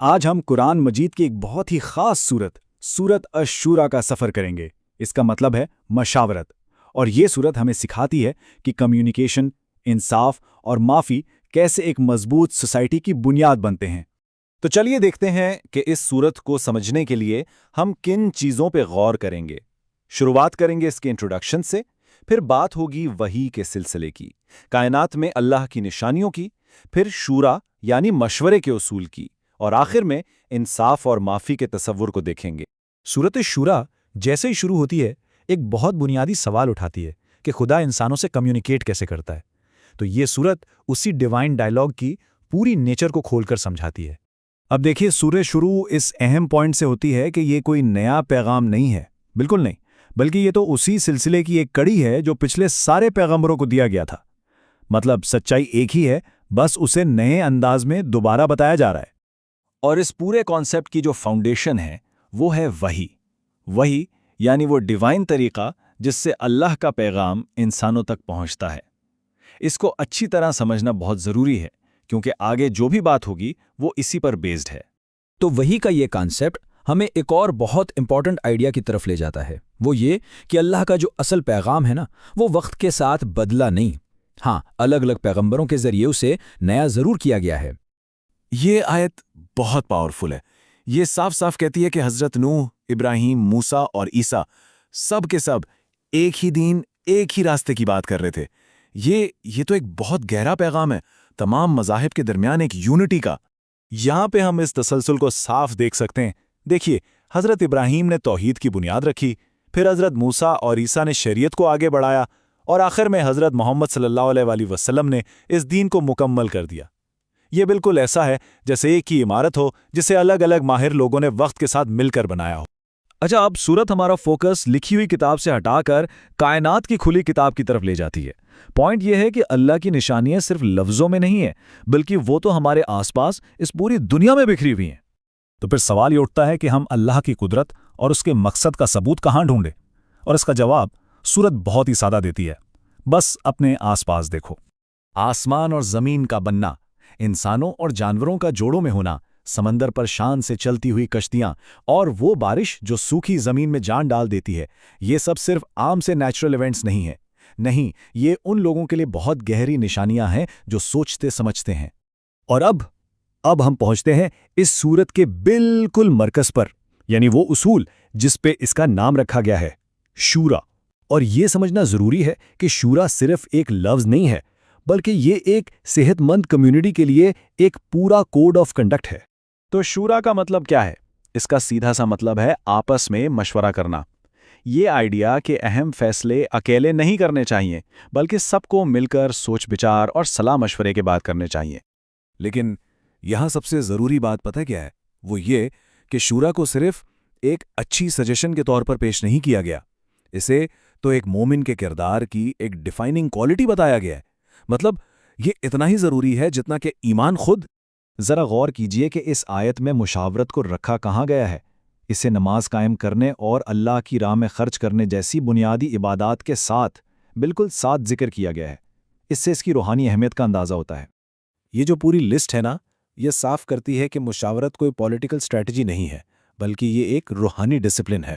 آج ہم قرآن مجید کی ایک بہت ہی خاص سورت الشورى کا سفر کریں گے۔ اس کا مطلب ہے مشاورت، اور یہ سورت ہمیں سکھاتی ہے کہ کمیونیکیشن، انصاف اور معافی کیسے ایک مضبوط سوسائٹی کی بنیاد بنتے ہیں۔ تو چلیے دیکھتے ہیں کہ اس سورت کو سمجھنے کے لیے ہم کن چیزوں پہ غور کریں گے۔ شروعات کریں گے اس کے انٹروڈکشن سے، پھر بات ہوگی وحی کے سلسلے کی، کائنات میں اللہ کی نشانیوں کی، پھر شورا یعنی مشورے کے اصول کی، اور آخر میں انصاف اور معافی کے تصور کو دیکھیں گے۔ سورت شورا جیسے ہی شروع ہوتی ہے ایک بہت بنیادی سوال اٹھاتی ہے کہ خدا انسانوں سے کمیونیکیٹ کیسے کرتا ہے۔ تو یہ سورت اسی ڈیوائن ڈائیلاگ کی پوری نیچر کو کھول کر سمجھاتی ہے۔ اب دیکھیے، سورہ شروع اس اہم پوائنٹ سے ہوتی ہے کہ یہ کوئی نیا پیغام نہیں ہے، بالکل نہیں، بلکہ یہ تو اسی سلسلے کی ایک کڑی ہے جو پچھلے سارے پیغمبروں کو دیا گیا تھا۔ مطلب سچائی ایک ہی ہے، بس اسے نئے انداز میں دوبارہ بتایا جا رہا ہے۔ اور اس پورے کانسیپٹ کی جو فاؤنڈیشن ہے وہ ہے وحی یعنی وہ ڈیوائن طریقہ جس سے اللہ کا پیغام انسانوں تک پہنچتا ہے۔ اس کو اچھی طرح سمجھنا بہت ضروری ہے کیونکہ آگے جو بھی بات ہوگی وہ اسی پر بیسڈ ہے۔ تو وحی کا یہ کانسیپٹ ہمیں ایک اور بہت امپورٹنٹ آئیڈیا کی طرف لے جاتا ہے، وہ یہ کہ اللہ کا جو اصل پیغام ہے نا، وہ وقت کے ساتھ بدلا نہیں۔ ہاں، الگ الگ پیغمبروں کے ذریعے اسے نیا ضرور کیا گیا ہے۔ یہ آیت بہت پاورفل ہے۔ یہ صاف صاف کہتی ہے کہ حضرت نوح، ابراہیم، موسیٰ اور عیسیٰ سب کے سب ایک ہی دین، ایک ہی راستے کی بات کر رہے تھے۔ یہ تو ایک بہت گہرا پیغام ہے، تمام مذاہب کے درمیان ایک یونٹی کا۔ یہاں پہ ہم اس تسلسل کو صاف دیکھ سکتے ہیں۔ دیکھیے، حضرت ابراہیم نے توحید کی بنیاد رکھی، پھر حضرت موسیٰ اور عیسیٰ نے شریعت کو آگے بڑھایا، اور آخر میں حضرت محمد صلی اللہ علیہ وسلم نے اس دین کو مکمل کر دیا۔ یہ بالکل ایسا ہے جیسے ایک ہی عمارت ہو جسے الگ الگ ماہر لوگوں نے وقت کے ساتھ مل کر بنایا ہو۔ اچھا، اب سورت ہمارا فوکس لکھی ہوئی کتاب سے ہٹا کر کائنات کی کھلی کتاب کی طرف لے جاتی ہے۔ پوائنٹ یہ ہے کہ اللہ کی نشانیاں صرف لفظوں میں نہیں ہیں، بلکہ وہ تو ہمارے آس پاس اس پوری دنیا میں بکھری ہوئی ہیں۔ تو پھر سوال یہ اٹھتا ہے کہ ہم اللہ کی قدرت اور اس کے مقصد کا ثبوت کہاں ڈھونڈیں؟ اور اس کا جواب سورت بہت ہی سادہ دیتی ہے، بس اپنے آس پاس دیکھو۔ آسمان اور زمین کا بننا، انسانوں اور جانوروں کا جوڑوں میں ہونا، سمندر پر شان سے چلتی ہوئی کشتیاں، اور وہ بارش جو سوکھی زمین میں جان ڈال دیتی ہے، یہ سب صرف عام سے نیچرل ایونٹس نہیں ہیں۔ نہیں، یہ ان لوگوں کے لیے بہت گہری نشانیاں ہیں جو سوچتے سمجھتے ہیں۔ اور اب ہم پہنچتے ہیں اس سورت کے بالکل مرکز پر، یعنی وہ اصول جس پہ اس کا نام رکھا گیا ہے، شورا۔ اور یہ سمجھنا ضروری ہے کہ شورا صرف ایک لفظ نہیں ہے، بلکہ یہ ایک صحت مند کمیونٹی کے لیے ایک پورا کوڈ آف کنڈکٹ ہے۔ تو شورا کا مطلب کیا ہے؟ اس کا سیدھا سا مطلب ہے آپس میں مشورہ کرنا۔ یہ آئیڈیا کہ اہم فیصلے اکیلے نہیں کرنے چاہیے، بلکہ سب کو مل کر سوچ بچار اور صلاح مشورے کے بعد کرنے چاہیے۔ لیکن یہاں سب سے ضروری بات پتہ کیا ہے؟ وہ یہ کہ شورا کو صرف ایک اچھی سجیشن کے طور پر پیش نہیں کیا گیا، اسے تو ایک مومن کے کردار کی ایک ڈیفائننگ کوالٹی بتایا گیا ہے۔ مطلب یہ اتنا ہی ضروری ہے جتنا کہ ایمان خود۔ ذرا غور کیجئے کہ اس آیت میں مشاورت کو رکھا کہاں گیا ہے۔ اسے نماز قائم کرنے اور اللہ کی راہ میں خرچ کرنے جیسی بنیادی عبادات کے ساتھ بالکل ساتھ ذکر کیا گیا ہے۔ اس سے اس کی روحانی اہمیت کا اندازہ ہوتا ہے۔ یہ جو پوری لسٹ ہے نا، یہ صاف کرتی ہے کہ مشاورت کوئی پولیٹیکل اسٹریٹجی نہیں ہے، بلکہ یہ ایک روحانی ڈسپلن ہے۔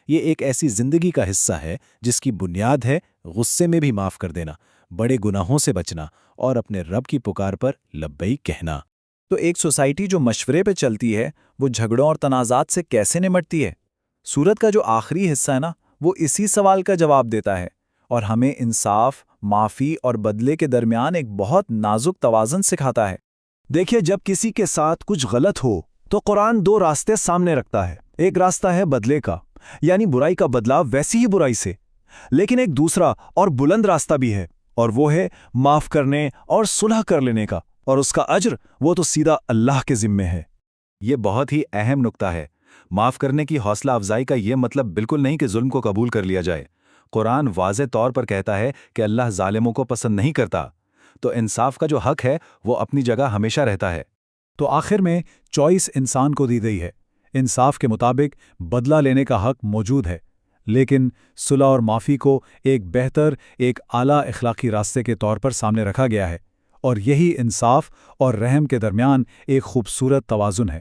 یہ ایک ایسی زندگی کا حصہ ہے جس کی بنیاد ہے غصے میں بھی معاف کر دینا، بڑے گناہوں سے بچنا، اور اپنے رب کی پکار پر لبیک کہنا۔ تو ایک سوسائٹی جو مشورے پہ چلتی ہے، وہ جھگڑوں اور تنازعات سے کیسے نمٹتی ہے؟ سورت کا جو آخری حصہ ہے نا، وہ اسی سوال کا جواب دیتا ہے، اور ہمیں انصاف، معافی اور بدلے کے درمیان ایک بہت نازک توازن سکھاتا ہے۔ دیکھیے، جب کسی کے ساتھ کچھ غلط ہو تو قرآن دو راستے سامنے رکھتا ہے۔ ایک راستہ ہے بدلے کا، یعنی برائی کا بدلہ ویسی ہی برائی سے، لیکن ایک دوسرا اور بلند راستہ بھی ہے، اور وہ ہے معاف کرنے اور صلح کر لینے کا، اور اس کا اجر وہ تو سیدھا اللہ کے ذمے ہے۔ یہ بہت ہی اہم نکتہ ہے۔ معاف کرنے کی حوصلہ افزائی کا یہ مطلب بالکل نہیں کہ ظلم کو قبول کر لیا جائے۔ قرآن واضح طور پر کہتا ہے کہ اللہ ظالموں کو پسند نہیں کرتا۔ تو انصاف کا جو حق ہے وہ اپنی جگہ ہمیشہ رہتا ہے۔ تو آخر میں چوائس انسان کو دی گئی ہے۔ انصاف کے مطابق بدلہ لینے کا حق موجود ہے، لیکن صلح اور معافی کو ایک بہتر، ایک اعلیٰ اخلاقی راستے کے طور پر سامنے رکھا گیا ہے، اور یہی انصاف اور رحم کے درمیان ایک خوبصورت توازن ہے۔